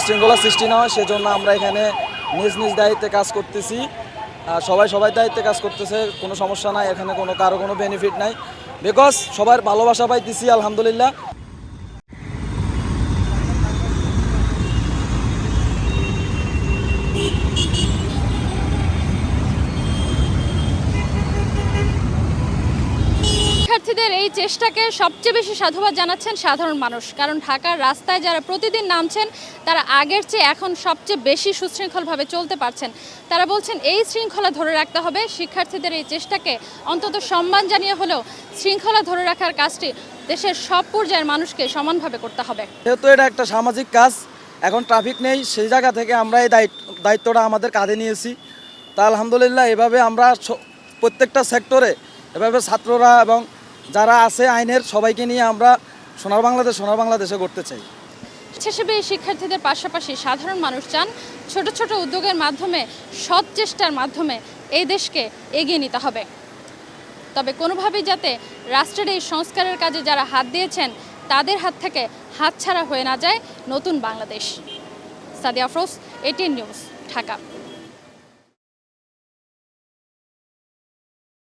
শৃঙ্খলা সৃষ্টি না হয় সেজন্য আমরা এখানে নিজ নিজ দায়িত্বে কাজ করতেছি। সবাই দায়িত্বে কাজ করতেছে, কোনো সমস্যা নাই, এখানে কারো কোনো বেনিফিট নাই, বিকজ সবার ভালোবাসা পাইতেছি আলহামদুলিল্লাহ। শিক্ষার্থীদের এই চেষ্টাকে সবচেয়ে বেশি সাধুবাদ জানাচ্ছেন সাধারণ মানুষ, কারণ ঢাকার রাস্তায় যারা প্রতিদিন নামছেন তারা আগের চেয়ে এখন সবচেয়ে বেশি সুশৃঙ্খলভাবে চলতে পারছেন। তারা বলছেন এই শৃঙ্খলা ধরে রাখতে হবে, শিক্ষার্থীদের এই চেষ্টাকে অন্তত সম্মান জানিয়ে হলেও শৃঙ্খলা ধরে রাখার কাজটি দেশের সব পর্যায়ের মানুষকে সমানভাবে করতে হবে। যেহেতু এটা একটা সামাজিক কাজ, এখন ট্রাফিক নেই, সেই জায়গা থেকে আমরা এই দায়িত্বটা আমাদের কাঁধে নিয়েছি। তা আলহামদুলিল্লাহ এভাবে আমরা প্রত্যেকটা সেক্টরে এভাবে ছাত্ররা এবং যারা আছে আইনের সবাইকে নিয়ে আমরা সোনার বাংলাদেশে করতে চাই। স্বেচ্ছাসেবী শিক্ষার্থীদের পাশাপাশি সাধারণ মানুষ চান ছোট ছোট উদ্যোগের মাধ্যমে, সৎ চেষ্টার মাধ্যমে এই দেশকে এগিয়ে নিতে হবে। তবে কোনোভাবেই যাতে রাষ্ট্রের এই সংস্কারের কাজে যারা হাত দিয়েছেন তাদের হাত থেকে হাতছাড়া হয়ে না যায় নতুন বাংলাদেশ। Sadia Afroz, ATN News, Dhaka.